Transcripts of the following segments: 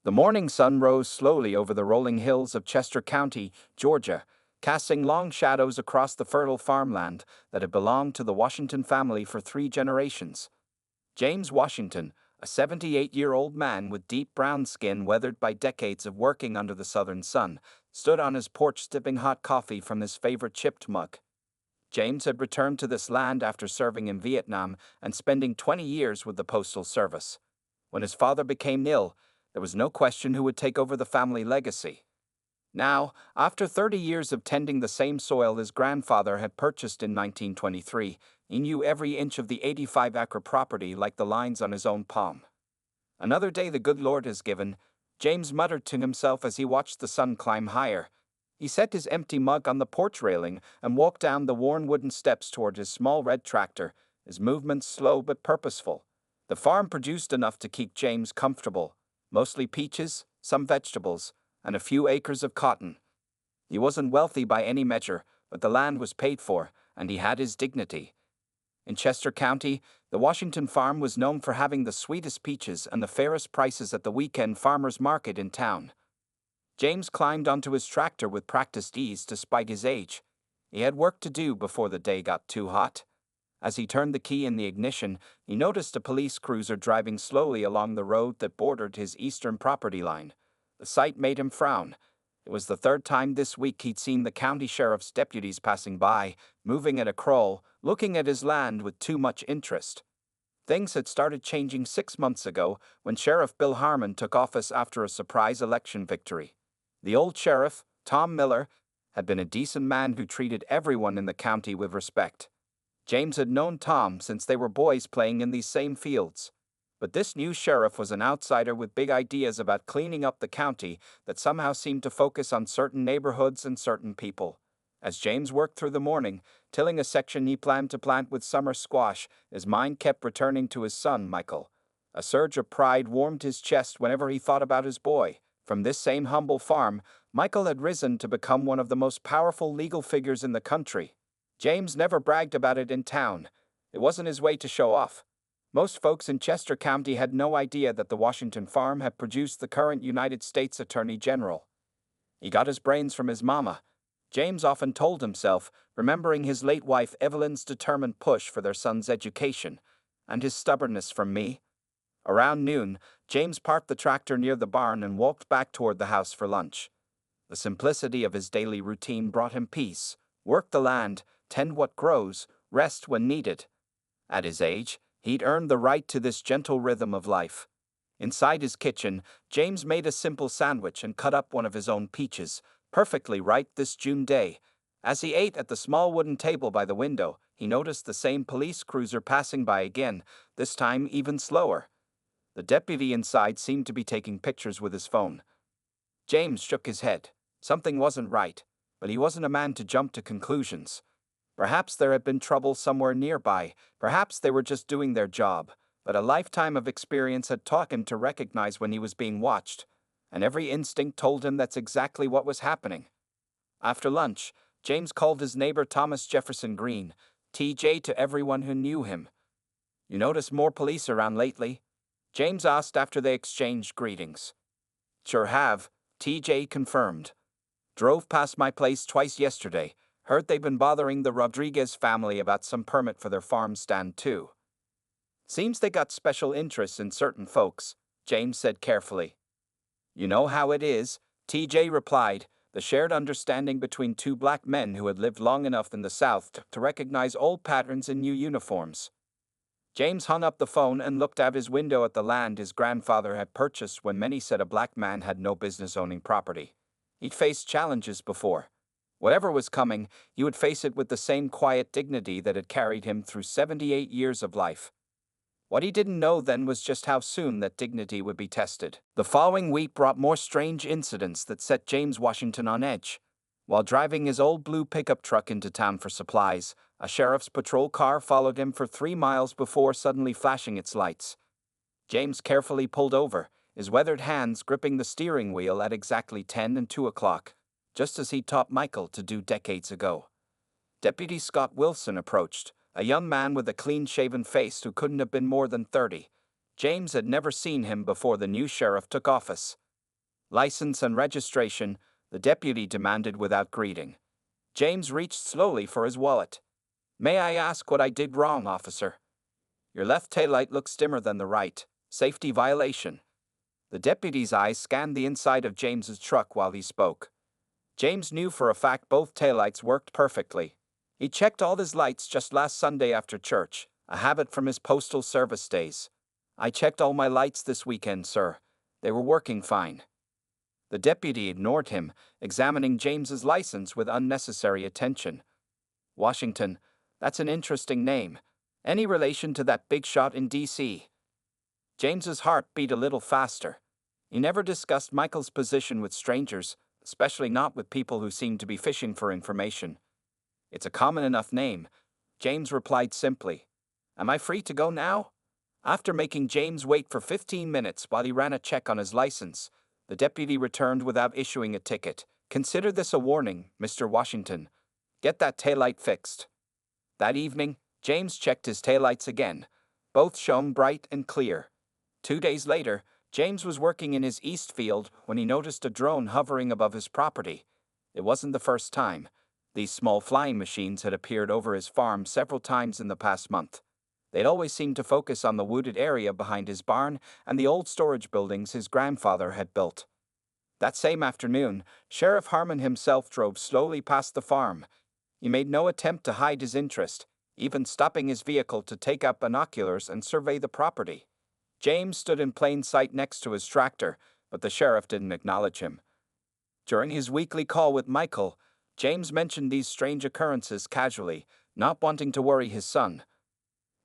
The morning sun rose slowly over the rolling hills of Chester County, Georgia, casting long shadows across the fertile farmland that had belonged to the Washington family for 3 generations. James Washington, a 78-year-old man with deep brown skin weathered by decades of working under the southern sun, stood on his porch sipping hot coffee from his favorite chipped mug. James had returned to this land after serving in Vietnam and spending 20 years with the Postal Service. When his father became ill, there was no question who would take over the family legacy. Now, after 30 years of tending the same soil his grandfather had purchased in 1923, he knew every inch of the 85-acre property like the lines on his own palm. Another day the good Lord has given, James muttered to himself as he watched the sun climb higher. He set his empty mug on the porch railing and walked down the worn wooden steps toward his small red tractor, his movements slow but purposeful. The farm produced enough to keep James comfortable, mostly peaches, some vegetables, and a few acres of cotton. He wasn't wealthy by any measure, but the land was paid for, and he had his dignity. In Chester County, the Washington farm was known for having the sweetest peaches and the fairest prices at the weekend farmers market in town. James climbed onto his tractor with practiced ease despite his age. He had work to do before the day got too hot. As he turned the key in the ignition, he noticed a police cruiser driving slowly along the road that bordered his eastern property line. The sight made him frown. It was the third time this week he'd seen the county sheriff's deputies passing by, moving at a crawl, looking at his land with too much interest. Things had started changing 6 months ago when Sheriff Bill Harmon took office after a surprise election victory. The old sheriff, Tom Miller, had been a decent man who treated everyone in the county with respect. James had known Tom since they were boys playing in these same fields. But this new sheriff was an outsider with big ideas about cleaning up the county that somehow seemed to focus on certain neighborhoods and certain people. As James worked through the morning, tilling a section he planned to plant with summer squash, his mind kept returning to his son, Michael. A surge of pride warmed his chest whenever he thought about his boy. From this same humble farm, Michael had risen to become one of the most powerful legal figures in the country. James never bragged about it in town. It wasn't his way to show off. Most folks in Chester County had no idea that the Washington farm had produced the current United States Attorney General. He got his brains from his mama, James often told himself, remembering his late wife Evelyn's determined push for their son's education, and his stubbornness from me. Around noon, James parked the tractor near the barn and walked back toward the house for lunch. The simplicity of his daily routine brought him peace: work the land, tend what grows, rest when needed. At his age, he'd earned the right to this gentle rhythm of life. Inside his kitchen, James made a simple sandwich and cut up one of his own peaches, perfectly ripe this June day. As he ate at the small wooden table by the window, he noticed the same police cruiser passing by again, this time even slower. The deputy inside seemed to be taking pictures with his phone. James shook his head. Something wasn't right, but he wasn't a man to jump to conclusions. Perhaps there had been trouble somewhere nearby, perhaps they were just doing their job, but a lifetime of experience had taught him to recognize when he was being watched, and every instinct told him that's exactly what was happening. After lunch, James called his neighbor Thomas Jefferson Green, TJ, to everyone who knew him. "You notice more police around lately?" James asked after they exchanged greetings. "Sure have," TJ confirmed. "Drove past my place twice yesterday. Heard they've been bothering the Rodriguez family about some permit for their farm stand too." "Seems they got special interests in certain folks," James said carefully. "You know how it is," TJ replied, the shared understanding between two black men who had lived long enough in the South to recognize old patterns in new uniforms. James hung up the phone and looked out his window at the land his grandfather had purchased when many said a black man had no business owning property. He'd faced challenges before. Whatever was coming, he would face it with the same quiet dignity that had carried him through 78 years of life. What he didn't know then was just how soon that dignity would be tested. The following week brought more strange incidents that set James Washington on edge. While driving his old blue pickup truck into town for supplies, a sheriff's patrol car followed him for 3 miles before suddenly flashing its lights. James carefully pulled over, his weathered hands gripping the steering wheel at exactly 10 and 2 o'clock, just as he taught Michael to do decades ago. Deputy Scott Wilson approached, a young man with a clean-shaven face who couldn't have been more than 30. James had never seen him before the new sheriff took office. "License and registration," the deputy demanded without greeting. James reached slowly for his wallet. "May I ask what I did wrong, officer?" "Your left taillight looks dimmer than the right. Safety violation." The deputy's eyes scanned the inside of James's truck while he spoke. James knew for a fact both taillights worked perfectly. He checked all his lights just last Sunday after church, a habit from his postal service days. "I checked all my lights this weekend, sir. They were working fine." The deputy ignored him, examining James's license with unnecessary attention. "Washington, that's an interesting name. Any relation to that big shot in D.C.?" James's heart beat a little faster. He never discussed Michael's position with strangers, especially not with people who seemed to be fishing for information. "It's a common enough name," James replied simply. "Am I free to go now?" After making James wait for 15 minutes while he ran a check on his license, the deputy returned without issuing a ticket. "Consider this a warning, Mr. Washington. Get that taillight fixed." That evening, James checked his taillights again. Both shone bright and clear. 2 days later, James was working in his east field when he noticed a drone hovering above his property. It wasn't the first time. These small flying machines had appeared over his farm several times in the past month. They'd always seemed to focus on the wooded area behind his barn and the old storage buildings his grandfather had built. That same afternoon, Sheriff Harmon himself drove slowly past the farm. He made no attempt to hide his interest, even stopping his vehicle to take out binoculars and survey the property. James stood in plain sight next to his tractor, but the sheriff didn't acknowledge him. During his weekly call with Michael, James mentioned these strange occurrences casually, not wanting to worry his son.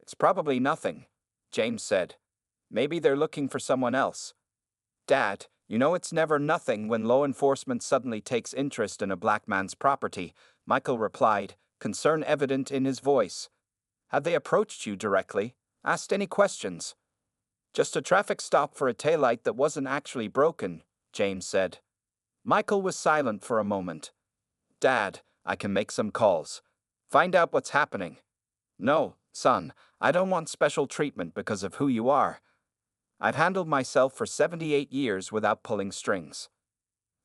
"It's probably nothing," James said. "Maybe they're looking for someone else." "Dad, you know it's never nothing when law enforcement suddenly takes interest in a black man's property," Michael replied, concern evident in his voice. "Have they approached you directly? Asked any questions?" "Just a traffic stop for a taillight that wasn't actually broken," James said. Michael was silent for a moment. "Dad, I can make some calls. Find out what's happening." "No, son, I don't want special treatment because of who you are. I've handled myself for 78 years without pulling strings."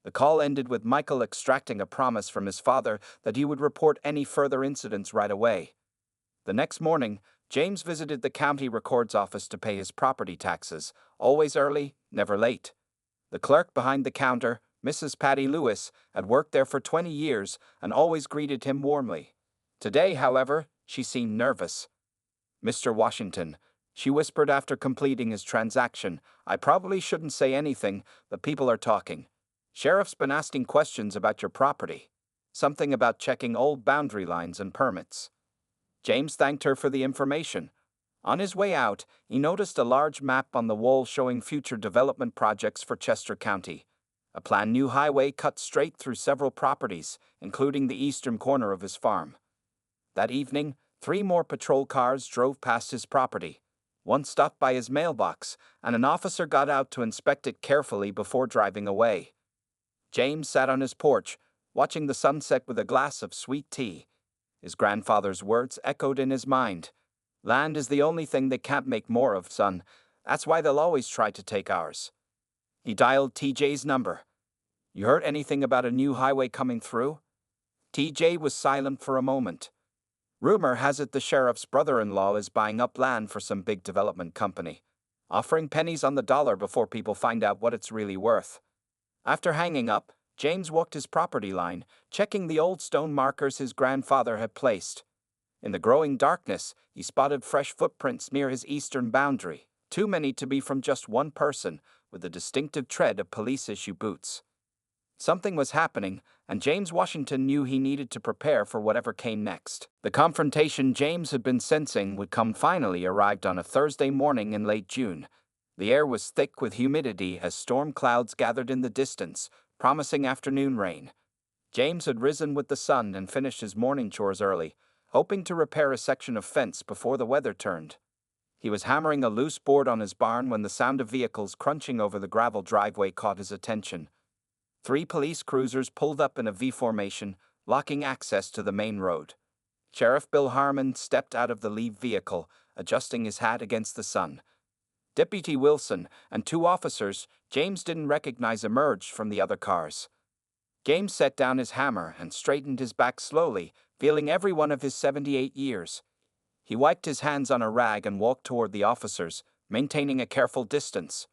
The call ended with Michael extracting a promise from his father that he would report any further incidents right away. The next morning, James visited the county records office to pay his property taxes, always early, never late. The clerk behind the counter, Mrs. Patty Lewis, had worked there for 20 years and always greeted him warmly. Today, however, she seemed nervous. "Mr. Washington," she whispered after completing his transaction, "I probably shouldn't say anything, but people are talking. Sheriff's been asking questions about your property. Something about checking old boundary lines and permits." James thanked her for the information. On his way out, he noticed a large map on the wall showing future development projects for Chester County. A planned new highway cut straight through several properties, including the eastern corner of his farm. That evening, 3 more patrol cars drove past his property. One stopped by his mailbox, and an officer got out to inspect it carefully before driving away. James sat on his porch, watching the sunset with a glass of sweet tea. His grandfather's words echoed in his mind. "Land is the only thing they can't make more of, son. That's why they'll always try to take ours." He dialed TJ's number. "You heard anything about a new highway coming through?" TJ was silent for a moment. "Rumor has it the sheriff's brother-in-law is buying up land for some big development company, offering pennies on the dollar before people find out what it's really worth." After hanging up, James walked his property line, checking the old stone markers his grandfather had placed. In the growing darkness, he spotted fresh footprints near his eastern boundary, too many to be from just one person, with the distinctive tread of police-issue boots. Something was happening, and James Washington knew he needed to prepare for whatever came next. The confrontation James had been sensing would come finally arrived on a Thursday morning in late June. The air was thick with humidity as storm clouds gathered in the distance, promising afternoon rain. James had risen with the sun and finished his morning chores early, hoping to repair a section of fence before the weather turned. He was hammering a loose board on his barn when the sound of vehicles crunching over the gravel driveway caught his attention. 3 police cruisers pulled up in a V formation, blocking access to the main road. Sheriff Bill Harmon stepped out of the lead vehicle, adjusting his hat against the sun. Deputy Wilson and 2 officers, James didn't recognize emerged from the other cars. James set down his hammer and straightened his back slowly, feeling every one of his 78 years. He wiped his hands on a rag and walked toward the officers, maintaining a careful distance.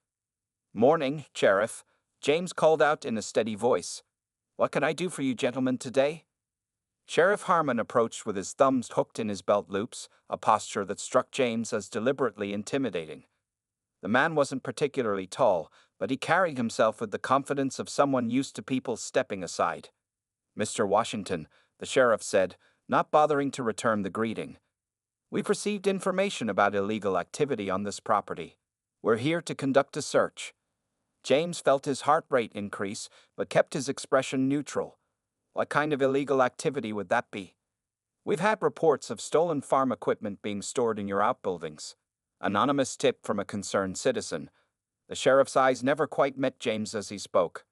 "Morning, Sheriff," James called out in a steady voice. "What can I do for you gentlemen today?" Sheriff Harmon approached with his thumbs hooked in his belt loops, a posture that struck James as deliberately intimidating. The man wasn't particularly tall, but he carried himself with the confidence of someone used to people stepping aside. "Mr. Washington," the sheriff said, not bothering to return the greeting. "We've received information about illegal activity on this property. We're here to conduct a search." James felt his heart rate increase, but kept his expression neutral. "What kind of illegal activity would that be?" "We've had reports of stolen farm equipment being stored in your outbuildings." Anonymous tip from a concerned citizen. The sheriff's eyes never quite met James as he spoke.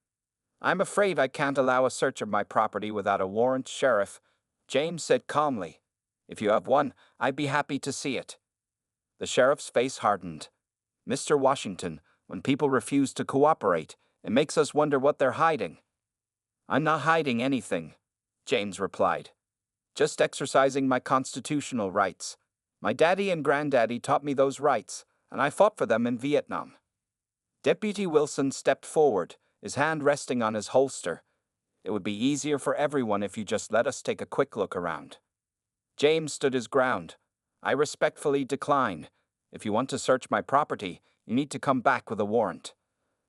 "I'm afraid I can't allow a search of my property without a warrant, Sheriff," James said calmly. "If you have one, I'd be happy to see it." The sheriff's face hardened. "Mr. Washington, when people refuse to cooperate, it makes us wonder what they're hiding." "I'm not hiding anything," James replied. "Just exercising my constitutional rights. My daddy and granddaddy taught me those rights, and I fought for them in Vietnam." Deputy Wilson stepped forward, his hand resting on his holster. "It would be easier for everyone if you just let us take a quick look around." James stood his ground. "I respectfully decline. If you want to search my property, you need to come back with a warrant."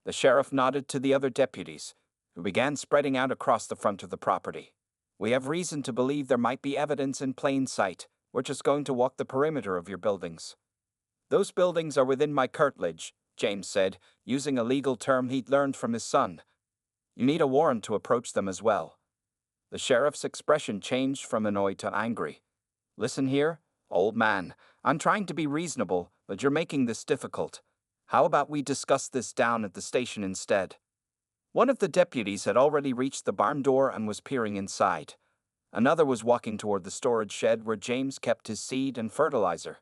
The sheriff nodded to the other deputies, who began spreading out across the front of the property. "We have reason to believe there might be evidence in plain sight. We're just going to walk the perimeter of your buildings." "Those buildings are within my curtilage," James said, using a legal term he'd learned from his son. "You need a warrant to approach them as well." The sheriff's expression changed from annoyed to angry. "Listen here, old man. I'm trying to be reasonable, but you're making this difficult. How about we discuss this down at the station instead?" One of the deputies had already reached the barn door and was peering inside. Another was walking toward the storage shed where James kept his seed and fertilizer.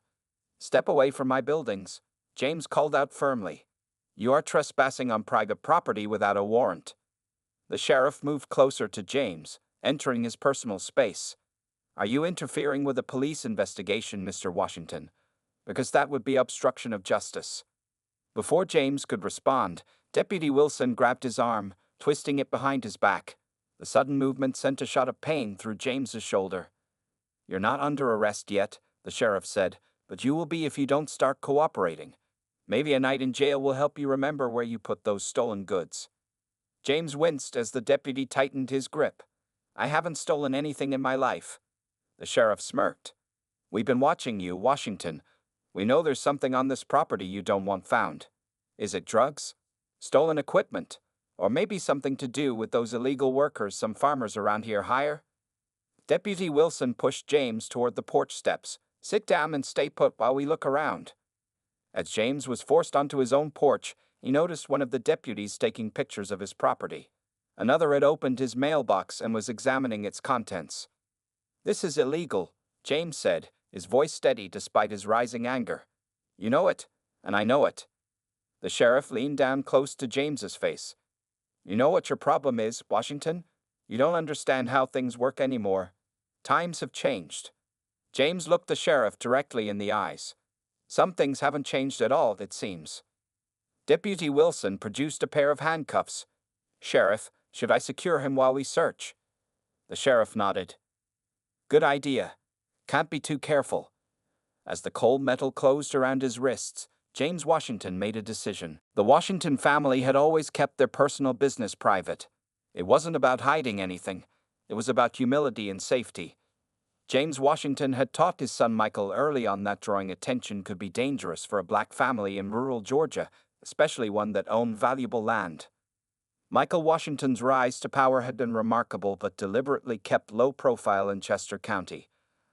"Step away from my buildings," James called out firmly. "You are trespassing on private property without a warrant." The sheriff moved closer to James, entering his personal space. "Are you interfering with a police investigation, Mr. Washington? Because that would be obstruction of justice." Before James could respond, Deputy Wilson grabbed his arm, twisting it behind his back. The sudden movement sent a shot of pain through James's shoulder. "You're not under arrest yet," the sheriff said, "but you will be if you don't start cooperating. Maybe a night in jail will help you remember where you put those stolen goods." James winced as the deputy tightened his grip. "I haven't stolen anything in my life." The sheriff smirked. "We've been watching you, Washington. We know there's something on this property you don't want found. Is it drugs? Stolen equipment? Or maybe something to do with those illegal workers some farmers around here hire?" Deputy Wilson pushed James toward the porch steps. "Sit down and stay put while we look around." As James was forced onto his own porch, he noticed one of the deputies taking pictures of his property. Another had opened his mailbox and was examining its contents. "This is illegal," James said, his voice steady despite his rising anger. "You know it, and I know it." The sheriff leaned down close to James's face. "You know what your problem is, Washington? You don't understand how things work anymore. Times have changed." James looked the sheriff directly in the eyes. "Some things haven't changed at all, it seems." Deputy Wilson produced a pair of handcuffs. "Sheriff, should I secure him while we search?" The sheriff nodded. "Good idea. Can't be too careful." As the cold metal closed around his wrists, James Washington made a decision. The Washington family had always kept their personal business private. It wasn't about hiding anything. It was about humility and safety. James Washington had taught his son Michael early on that drawing attention could be dangerous for a black family in rural Georgia, especially one that owned valuable land. Michael Washington's rise to power had been remarkable but deliberately kept low profile in Chester County.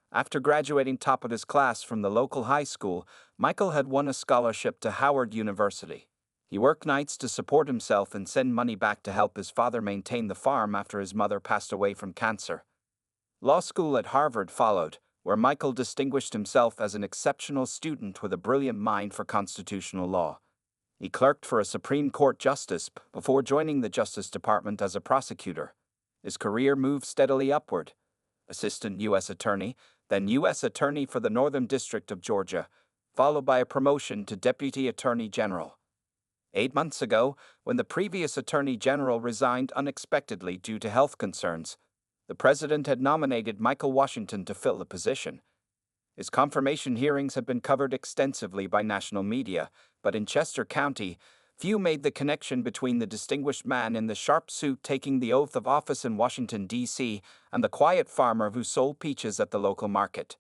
After graduating top of his class from the local high school, Michael had won a scholarship to Howard University. He worked nights to support himself and send money back to help his father maintain the farm after his mother passed away from cancer. Law school at Harvard followed, where Michael distinguished himself as an exceptional student with a brilliant mind for constitutional law. He clerked for a Supreme Court justice before joining the Justice Department as a prosecutor. His career moved steadily upward. Assistant U.S. Attorney, then U.S. Attorney for the Northern District of Georgia, followed by a promotion to Deputy Attorney General. 8 months ago, when the previous Attorney General resigned unexpectedly due to health concerns, the President had nominated Michael Washington to fill the position. His confirmation hearings have been covered extensively by national media, but in Chester County, few made the connection between the distinguished man in the sharp suit taking the oath of office in Washington, D.C., and the quiet farmer who sold peaches at the local market.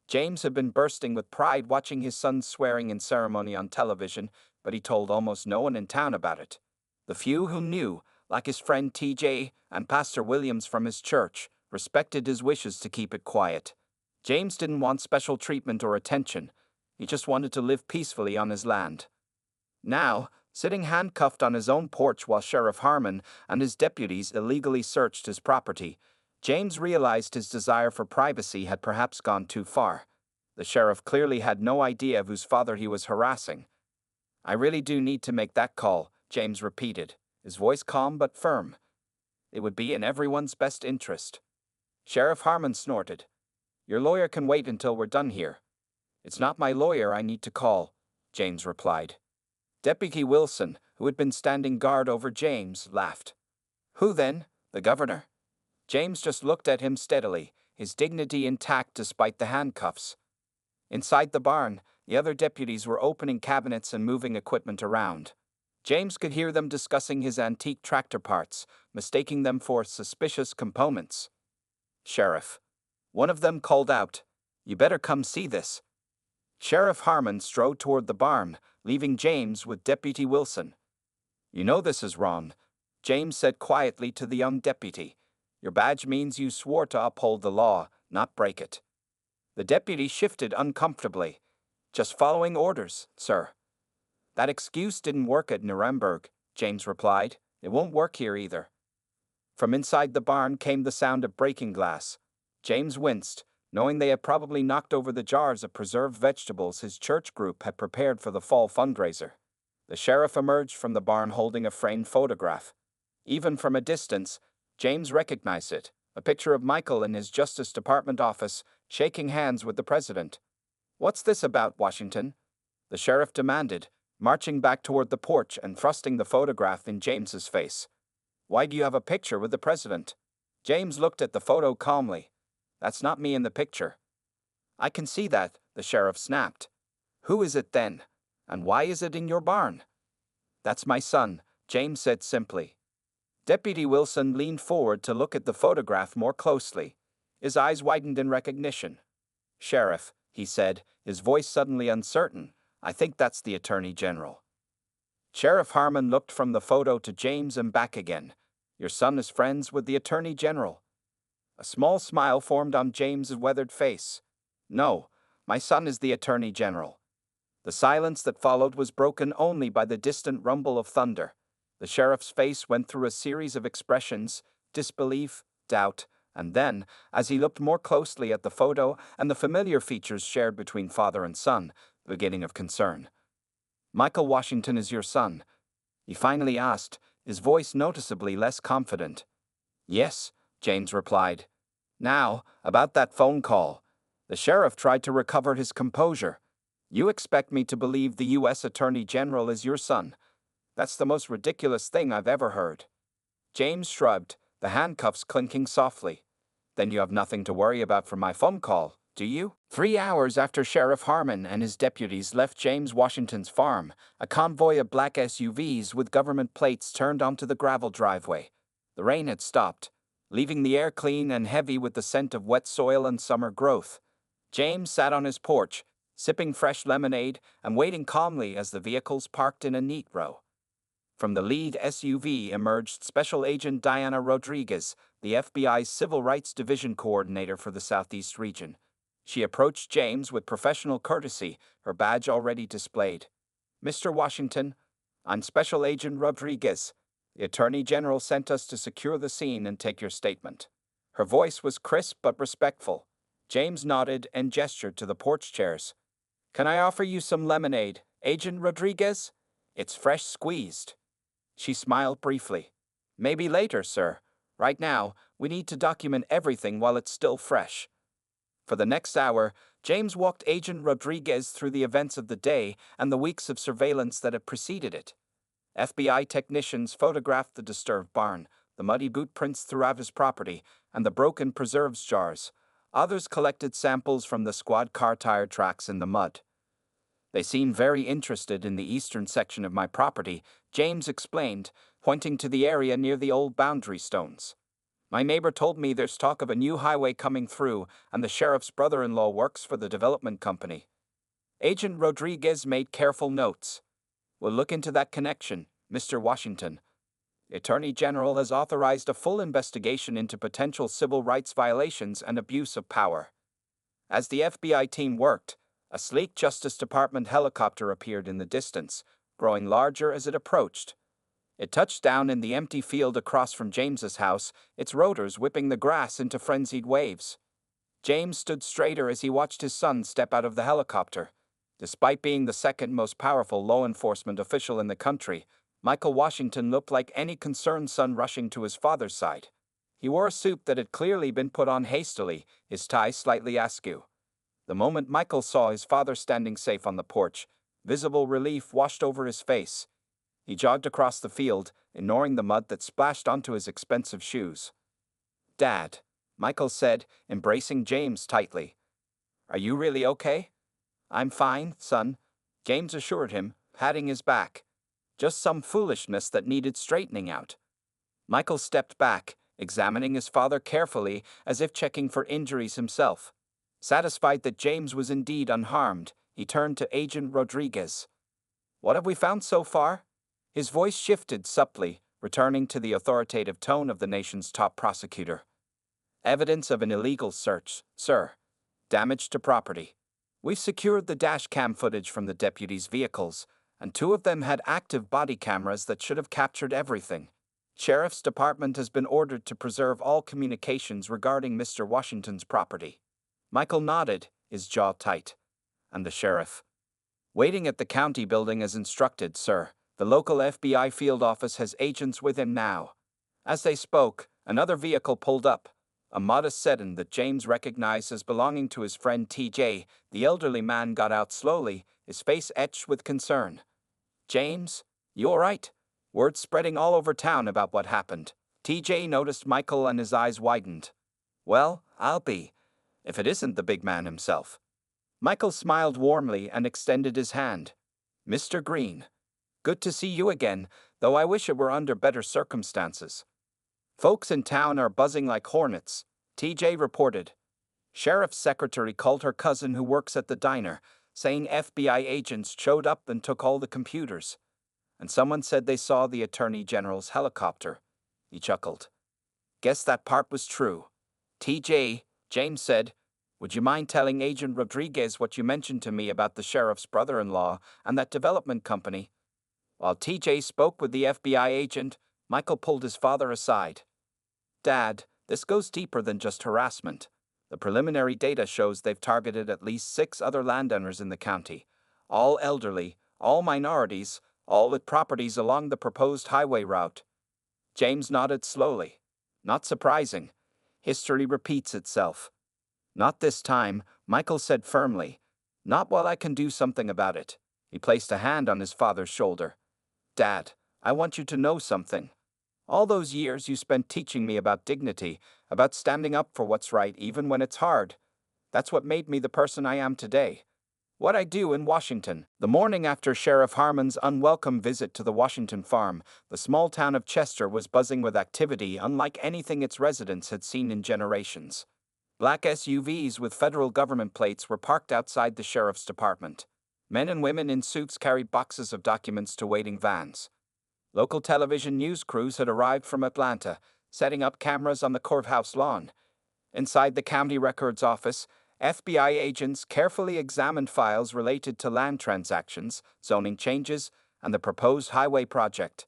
James had been bursting with pride watching his son's swearing-in ceremony on television, but he told almost no one in town about it. The few who knew, like his friend T.J. and Pastor Williams from his church, respected his wishes to keep it quiet. James didn't want special treatment or attention. He just wanted to live peacefully on his land. Now, sitting handcuffed on his own porch while Sheriff Harmon and his deputies illegally searched his property, James realized his desire for privacy had perhaps gone too far. The sheriff clearly had no idea of whose father he was harassing. "I really do need to make that call," James repeated, his voice calm but firm. "It would be in everyone's best interest." Sheriff Harmon snorted. "Your lawyer can wait until we're done here." "It's not my lawyer I need to call," James replied. Deputy Wilson, who had been standing guard over James, laughed. "Who then? The governor?" James just looked at him steadily, his dignity intact despite the handcuffs. Inside the barn, the other deputies were opening cabinets and moving equipment around. James could hear them discussing his antique tractor parts, mistaking them for suspicious components. "Sheriff," one of them called out, "you better come see this." Sheriff Harmon strode toward the barn, leaving James with Deputy Wilson. "You know this is wrong," James said quietly to the young deputy. "Your badge means you swore to uphold the law, not break it." The deputy shifted uncomfortably. "Just following orders, sir." "That excuse didn't work at Nuremberg," James replied. "It won't work here either." From inside the barn came the sound of breaking glass. James winced, knowing they had probably knocked over the jars of preserved vegetables his church group had prepared for the fall fundraiser. The sheriff emerged from the barn holding a framed photograph. Even from a distance, James recognized it, a picture of Michael in his Justice Department office, shaking hands with the president. "What's this about, Washington?" the sheriff demanded, marching back toward the porch and thrusting the photograph in James's face. "Why do you have a picture with the president?" James looked at the photo calmly. "That's not me in the picture." "I can see that," the sheriff snapped. "Who is it then? And why is it in your barn?" "That's my son," James said simply. Deputy Wilson leaned forward to look at the photograph more closely. His eyes widened in recognition. "Sheriff," he said, his voice suddenly uncertain, "I think that's the Attorney General." Sheriff Harmon looked from the photo to James and back again. "Your son is friends with the Attorney General?" A small smile formed on James's weathered face. "No, my son is the Attorney General." The silence that followed was broken only by the distant rumble of thunder. The sheriff's face went through a series of expressions: disbelief, doubt, and then, as he looked more closely at the photo and the familiar features shared between father and son, the beginning of concern. "Michael Washington is your son?" he finally asked, his voice noticeably less confident. "Yes," James replied. "Now, about that phone call." The sheriff tried to recover his composure. "You expect me to believe the U.S. Attorney General is your son? That's the most ridiculous thing I've ever heard." James shrugged, the handcuffs clinking softly. "Then you have nothing to worry about from my phone call, do you?" 3 hours after Sheriff Harmon and his deputies left James Washington's farm, a convoy of black SUVs with government plates turned onto the gravel driveway. The rain had stopped, leaving the air clean and heavy with the scent of wet soil and summer growth. James sat on his porch, sipping fresh lemonade and waiting calmly as the vehicles parked in a neat row. From the lead SUV emerged Special Agent Diana Rodriguez, the FBI's Civil Rights Division Coordinator for the Southeast region. She approached James with professional courtesy, her badge already displayed. "Mr. Washington, I'm Special Agent Rodriguez. The Attorney General sent us to secure the scene and take your statement." Her voice was crisp but respectful. James nodded and gestured to the porch chairs. "Can I offer you some lemonade, Agent Rodriguez?" It's fresh squeezed. She smiled briefly. Maybe later, sir. Right now, we need to document everything while it's still fresh. For the next hour, James walked Agent Rodriguez through the events of the day and the weeks of surveillance that had preceded it. FBI technicians photographed the disturbed barn, the muddy boot prints throughout his property, and the broken preserves jars. Others collected samples from the squad car tire tracks in the mud. They seem very interested in the eastern section of my property, James explained, pointing to the area near the old boundary stones. My neighbor told me there's talk of a new highway coming through, and the sheriff's brother-in-law works for the development company. Agent Rodriguez made careful notes. We'll look into that connection, Mr. Washington. The Attorney General has authorized a full investigation into potential civil rights violations and abuse of power. As the FBI team worked, a sleek Justice Department helicopter appeared in the distance, growing larger as it approached. It touched down in the empty field across from James's house, its rotors whipping the grass into frenzied waves. James stood straighter as he watched his son step out of the helicopter. Despite being the second most powerful law enforcement official in the country, Michael Washington looked like any concerned son rushing to his father's side. He wore a suit that had clearly been put on hastily, his tie slightly askew. The moment Michael saw his father standing safe on the porch, visible relief washed over his face. He jogged across the field, ignoring the mud that splashed onto his expensive shoes. "Dad," Michael said, embracing James tightly. "Are you really okay?" "I'm fine, son," James assured him, patting his back. "Just some foolishness that needed straightening out." Michael stepped back, examining his father carefully as if checking for injuries himself. Satisfied that James was indeed unharmed, he turned to Agent Rodriguez. "What have we found so far?" His voice shifted subtly, returning to the authoritative tone of the nation's top prosecutor. "Evidence of an illegal search, sir. Damage to property. We've secured the dash cam footage from the deputies' vehicles, and 2 of them had active body cameras that should have captured everything. Sheriff's Department has been ordered to preserve all communications regarding Mr. Washington's property." Michael nodded, his jaw tight. "And the sheriff?" "Waiting at the county building as instructed, sir. The local FBI field office has agents with him now." As they spoke, another vehicle pulled up, a modest sedan that James recognized as belonging to his friend TJ. The elderly man got out slowly, his face etched with concern. "James, you all right?" Word spreading all over town about what happened. TJ noticed Michael and his eyes widened. "Well, I'll be, if it isn't the big man himself." Michael smiled warmly and extended his hand. "Mr. Green. Good to see you again, though I wish it were under better circumstances." "Folks in town are buzzing like hornets," TJ reported. Sheriff's secretary called her cousin who works at the diner, saying FBI agents showed up and took all the computers. And someone said they saw the Attorney General's helicopter. He chuckled. "Guess that part was true." "TJ," James said, "would you mind telling Agent Rodriguez what you mentioned to me about the sheriff's brother-in-law and that development company?" While TJ spoke with the FBI agent, Michael pulled his father aside. "Dad, this goes deeper than just harassment. The preliminary data shows they've targeted at least 6 other landowners in the county, all elderly, all minorities, all with properties along the proposed highway route." James nodded slowly. "Not surprising. History repeats itself." "Not this time," Michael said firmly. "Not while I can do something about it." He placed a hand on his father's shoulder. "Dad, I want you to know something. All those years you spent teaching me about dignity, about standing up for what's right even when it's hard. That's what made me the person I am today. What I do in Washington." The morning after Sheriff Harmon's unwelcome visit to the Washington farm, the small town of Chester was buzzing with activity unlike anything its residents had seen in generations. Black SUVs with federal government plates were parked outside the sheriff's department. Men and women in suits carried boxes of documents to waiting vans. Local television news crews had arrived from Atlanta, setting up cameras on the courthouse lawn. Inside the county records office, FBI agents carefully examined files related to land transactions, zoning changes, and the proposed highway project.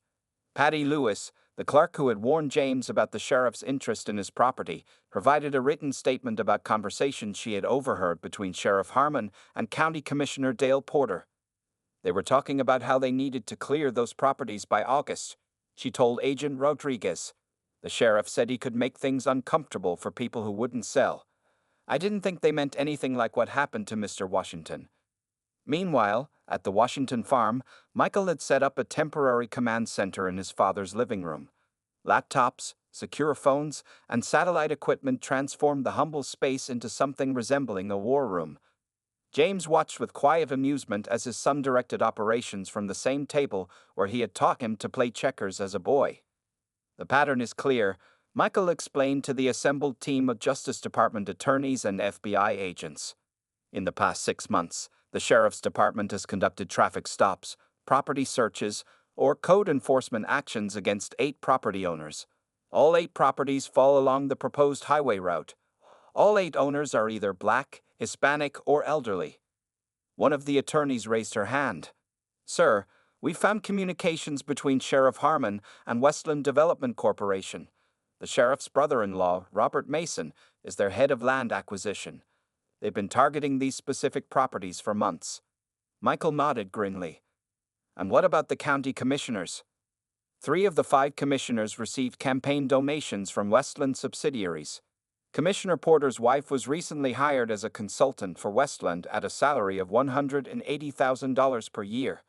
Patty Lewis, the clerk who had warned James about the sheriff's interest in his property, provided a written statement about conversations she had overheard between Sheriff Harmon and County Commissioner Dale Porter. They were talking about how they needed to clear those properties by August, she told Agent Rodriguez. The sheriff said he could make things uncomfortable for people who wouldn't sell. I didn't think they meant anything like what happened to Mr. Washington. Meanwhile, at the Washington farm, Michael had set up a temporary command center in his father's living room. Laptops, secure phones, and satellite equipment transformed the humble space into something resembling a war room. James watched with quiet amusement as his son directed operations from the same table where he had taught him to play checkers as a boy. The pattern is clear, Michael explained to the assembled team of Justice Department attorneys and FBI agents. In the past 6 months, the Sheriff's Department has conducted traffic stops, property searches, or code enforcement actions against 8 property owners. All 8 properties fall along the proposed highway route. All 8 owners are either Black, Hispanic, or elderly. One of the attorneys raised her hand. Sir, we found communications between Sheriff Harmon and Westland Development Corporation. The sheriff's brother-in-law, Robert Mason, is their head of land acquisition. They've been targeting these specific properties for months. Michael nodded grimly. And what about the county commissioners? 3 of the 5 commissioners received campaign donations from Westland subsidiaries. Commissioner Porter's wife was recently hired as a consultant for Westland at a salary of $180,000 per year.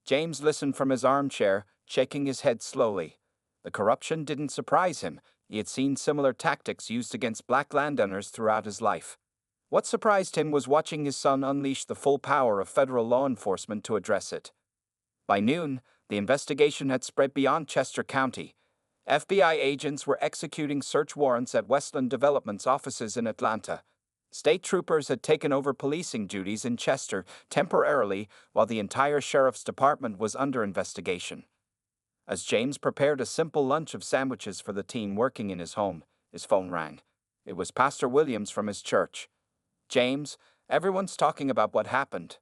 James listened from his armchair, shaking his head slowly. The corruption didn't surprise him. He had seen similar tactics used against black landowners throughout his life. What surprised him was watching his son unleash the full power of federal law enforcement to address it. By noon, the investigation had spread beyond Chester County. FBI agents were executing search warrants at Westland Development's offices in Atlanta. State troopers had taken over policing duties in Chester temporarily while the entire sheriff's department was under investigation. As James prepared a simple lunch of sandwiches for the team working in his home, his phone rang. It was Pastor Williams from his church. James, everyone's talking about what happened.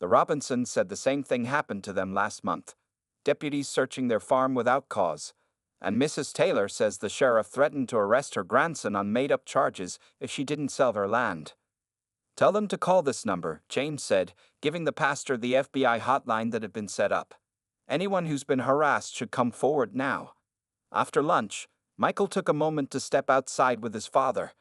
The Robinsons said the same thing happened to them last month. Deputies searching their farm without cause. And Mrs. Taylor says the sheriff threatened to arrest her grandson on made-up charges if she didn't sell her land. Tell them to call this number, James said, giving the pastor the FBI hotline that had been set up. Anyone who's been harassed should come forward now. After lunch, Michael took a moment to step outside with his father.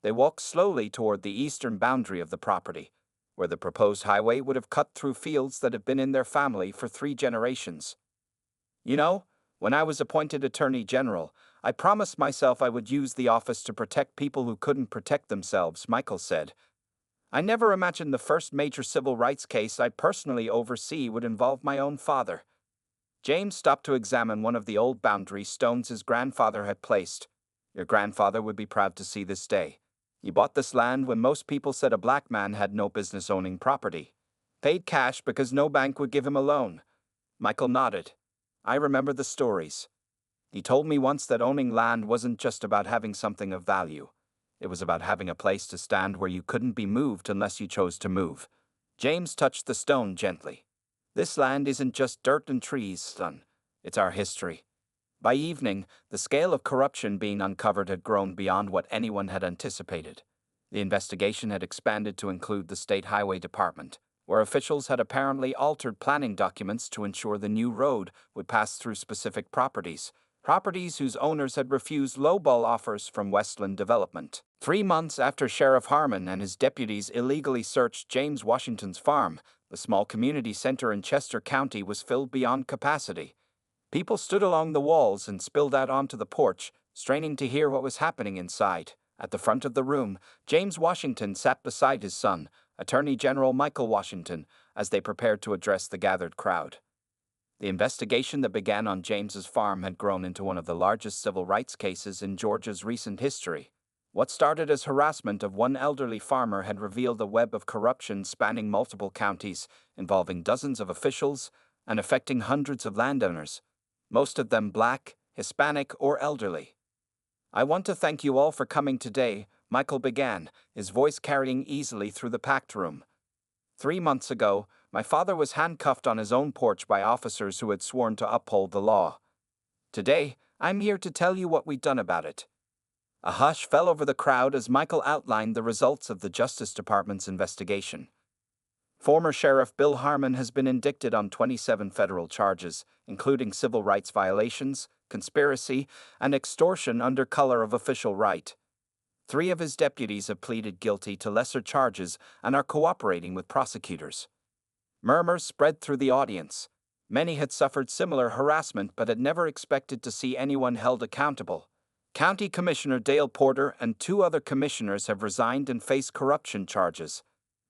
They walked slowly toward the eastern boundary of the property, where the proposed highway would have cut through fields that have been in their family for 3 generations. You know, when I was appointed Attorney General, I promised myself I would use the office to protect people who couldn't protect themselves, Michael said. I never imagined the first major civil rights case I'd personally oversee would involve my own father. James stopped to examine one of the old boundary stones his grandfather had placed. Your grandfather would be proud to see this day. He bought this land when most people said a black man had no business owning property. Paid cash because no bank would give him a loan. Michael nodded. I remember the stories. He told me once that owning land wasn't just about having something of value. It was about having a place to stand where you couldn't be moved unless you chose to move. James touched the stone gently. This land isn't just dirt and trees, son. It's our history. By evening, the scale of corruption being uncovered had grown beyond what anyone had anticipated. The investigation had expanded to include the State Highway Department, where officials had apparently altered planning documents to ensure the new road would pass through specific properties whose owners had refused lowball offers from Westland Development. 3 months after Sheriff Harmon and his deputies illegally searched James Washington's farm, the small community center in Chester County was filled beyond capacity. People stood along the walls and spilled out onto the porch, straining to hear what was happening inside. At the front of the room, James Washington sat beside his son, Attorney General Michael Washington, as they prepared to address the gathered crowd. The investigation that began on James's farm had grown into one of the largest civil rights cases in Georgia's recent history. What started as harassment of one elderly farmer had revealed a web of corruption spanning multiple counties, involving dozens of officials and affecting hundreds of landowners, most of them black, Hispanic, or elderly. I want to thank you all for coming today, Michael began, his voice carrying easily through the packed room. 3 months ago, my father was handcuffed on his own porch by officers who had sworn to uphold the law. Today, I'm here to tell you what we've done about it. A hush fell over the crowd as Michael outlined the results of the Justice Department's investigation. Former Sheriff Bill Harmon has been indicted on 27 federal charges, including civil rights violations, conspiracy, and extortion under color of official right. 3 of his deputies have pleaded guilty to lesser charges and are cooperating with prosecutors. Murmurs spread through the audience. Many had suffered similar harassment but had never expected to see anyone held accountable. County Commissioner Dale Porter and 2 other commissioners have resigned and face corruption charges.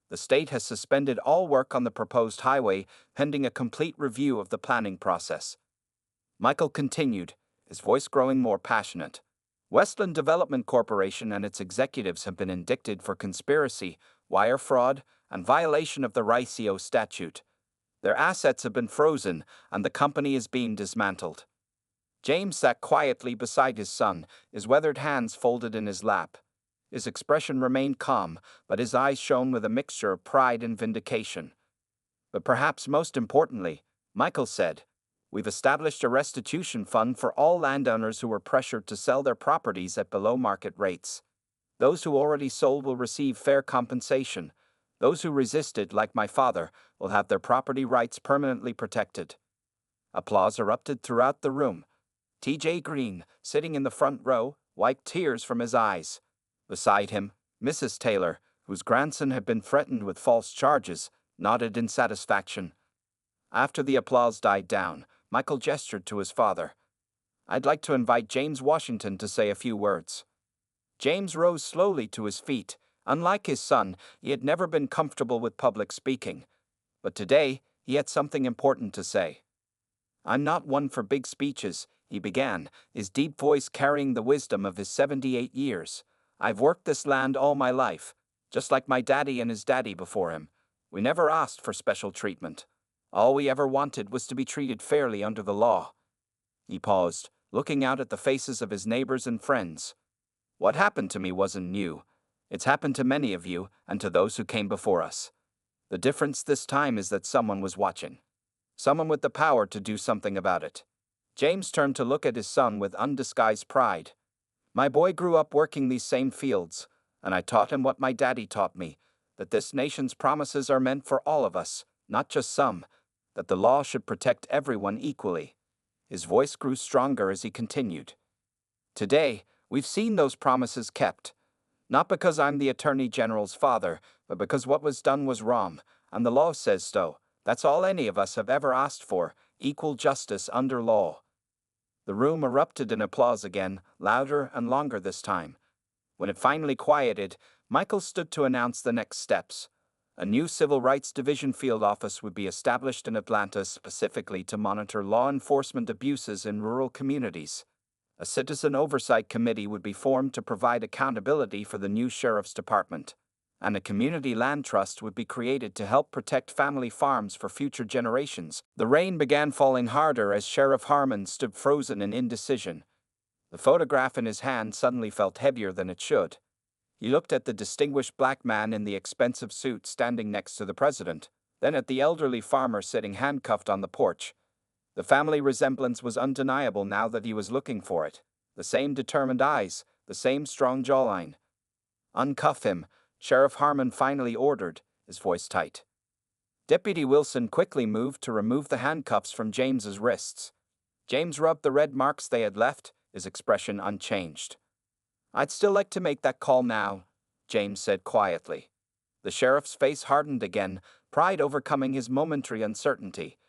The state has suspended all work on the proposed highway pending a complete review of the planning process. Michael continued, his voice growing more passionate. Westland Development Corporation and its executives have been indicted for conspiracy, wire fraud, and violation of the RICO statute. Their assets have been frozen, and the company is being dismantled. James sat quietly beside his son, his weathered hands folded in his lap. His expression remained calm, but his eyes shone with a mixture of pride and vindication. But perhaps most importantly, Michael said, "We've established a restitution fund for all landowners who were pressured to sell their properties at below-market rates. Those who already sold will receive fair compensation. Those who resisted, like my father, will have their property rights permanently protected." Applause erupted throughout the room. T.J. Green, sitting in the front row, wiped tears from his eyes. Beside him, Mrs. Taylor, whose grandson had been threatened with false charges, nodded in satisfaction. After the applause died down, Michael gestured to his father. "I'd like to invite James Washington to say a few words." James rose slowly to his feet. Unlike his son, he had never been comfortable with public speaking. But today, he had something important to say. "I'm not one for big speeches," he began, his deep voice carrying the wisdom of his 78 years. "I've worked this land all my life, just like my daddy and his daddy before him. We never asked for special treatment. All we ever wanted was to be treated fairly under the law." He paused, looking out at the faces of his neighbors and friends. "What happened to me wasn't new. It's happened to many of you and to those who came before us. The difference this time is that someone was watching. Someone with the power to do something about it." James turned to look at his son with undisguised pride. "My boy grew up working these same fields, and I taught him what my daddy taught me, that this nation's promises are meant for all of us, not just some, that the law should protect everyone equally." His voice grew stronger as he continued. "Today, we've seen those promises kept. Not because I'm the Attorney General's father, but because what was done was wrong, and the law says so. That's all any of us have ever asked for, equal justice under law." The room erupted in applause again, louder and longer this time. When it finally quieted, Michael stood to announce the next steps. A new Civil Rights Division field office would be established in Atlanta specifically to monitor law enforcement abuses in rural communities. A citizen oversight committee would be formed to provide accountability for the new sheriff's department. And a community land trust would be created to help protect family farms for future generations. The rain began falling harder as Sheriff Harmon stood frozen in indecision. The photograph in his hand suddenly felt heavier than it should. He looked at the distinguished black man in the expensive suit standing next to the president, then at the elderly farmer sitting handcuffed on the porch. The family resemblance was undeniable now that he was looking for it. The same determined eyes, the same strong jawline. "Uncuff him," Sheriff Harmon finally ordered, his voice tight. Deputy Wilson quickly moved to remove the handcuffs from James's wrists. James rubbed the red marks they had left, his expression unchanged. "I'd still like to make that call now," James said quietly. The sheriff's face hardened again, pride overcoming his momentary uncertainty.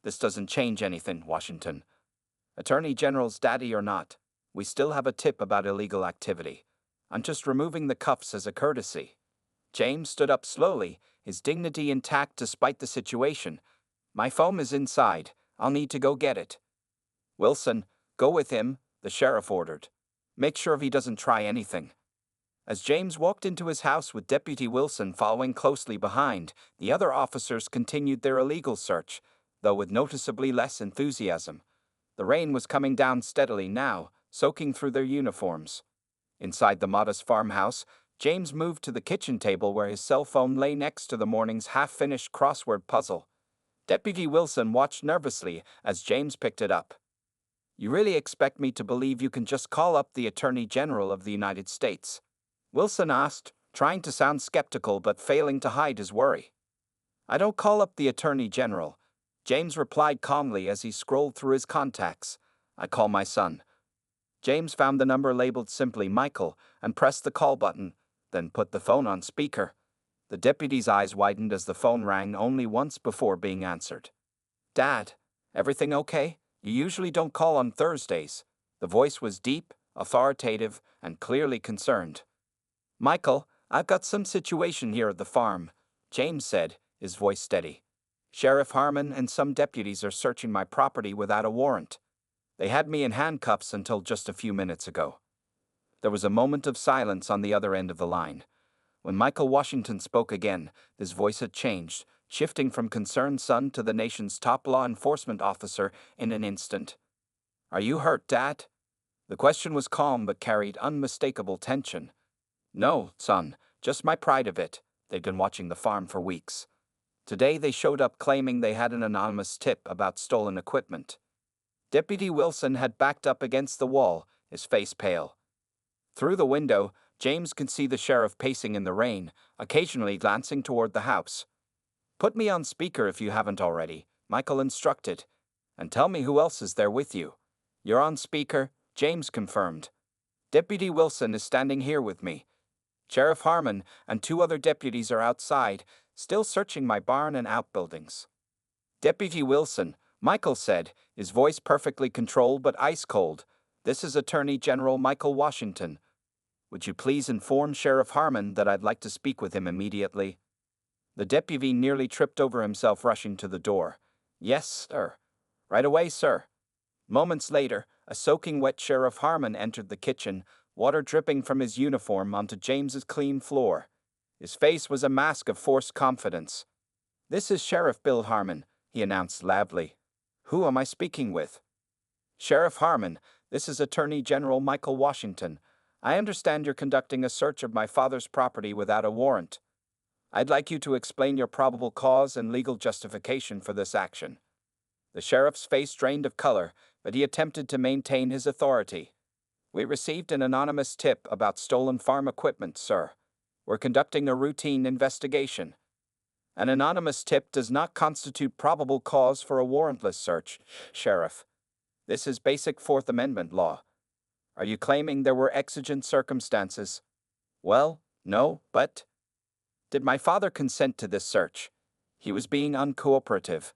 "This doesn't change anything, Washington. Attorney General's daddy or not, we still have a tip about illegal activity. I'm just removing the cuffs as a courtesy." James stood up slowly, his dignity intact despite the situation. "My phone is inside. I'll need to go get it." "Wilson, go with him," the sheriff ordered. "Make sure he doesn't try anything." As James walked into his house with Deputy Wilson following closely behind, the other officers continued their illegal search, though with noticeably less enthusiasm. The rain was coming down steadily now, soaking through their uniforms. Inside the modest farmhouse, James moved to the kitchen table where his cell phone lay next to the morning's half-finished crossword puzzle. Deputy Wilson watched nervously as James picked it up. "You really expect me to believe you can just call up the Attorney General of the United States?" Wilson asked, trying to sound skeptical but failing to hide his worry. I don't call up the Attorney General, James replied calmly as he scrolled through his contacts. I call my son. James found the number labeled simply Michael and pressed the call button, then put the phone on speaker. The deputy's eyes widened as the phone rang only once before being answered. Dad, everything okay? You usually don't call on Thursdays. The voice was deep, authoritative, and clearly concerned. Michael, I've got some situation here at the farm, James said, his voice steady. Sheriff Harmon and some deputies are searching my property without a warrant. They had me in handcuffs until just a few minutes ago. There was a moment of silence on the other end of the line. When Michael Washington spoke again, his voice had changed, shifting from concerned son to the nation's top law enforcement officer in an instant. Are you hurt, Dad? The question was calm but carried unmistakable tension. No, son, just my pride of it. They'd been watching the farm for weeks. Today they showed up claiming they had an anonymous tip about stolen equipment. Deputy Wilson had backed up against the wall, his face pale. Through the window, James could see the sheriff pacing in the rain, occasionally glancing toward the house. Put me on speaker if you haven't already, Michael instructed. And tell me who else is there with you. You're on speaker, James confirmed. Deputy Wilson is standing here with me. Sheriff Harmon and 2 other deputies are outside, still searching my barn and outbuildings. Deputy Wilson, Michael said, his voice perfectly controlled but ice cold. This is Attorney General Michael Washington. Would you please inform Sheriff Harmon that I'd like to speak with him immediately? The deputy nearly tripped over himself rushing to the door. Yes, sir. Right away, sir. Moments later, a soaking wet Sheriff Harmon entered the kitchen, water dripping from his uniform onto James's clean floor. His face was a mask of forced confidence. This is Sheriff Bill Harmon, he announced loudly. Who am I speaking with? Sheriff Harmon, this is Attorney General Michael Washington. I understand you're conducting a search of my father's property without a warrant. I'd like you to explain your probable cause and legal justification for this action. The sheriff's face drained of color, but he attempted to maintain his authority. We received an anonymous tip about stolen farm equipment, sir. We're conducting a routine investigation. An anonymous tip does not constitute probable cause for a warrantless search, Sheriff. This is basic Fourth Amendment law. Are you claiming there were exigent circumstances? Well, no, but... Did my father consent to this search? He was being uncooperative.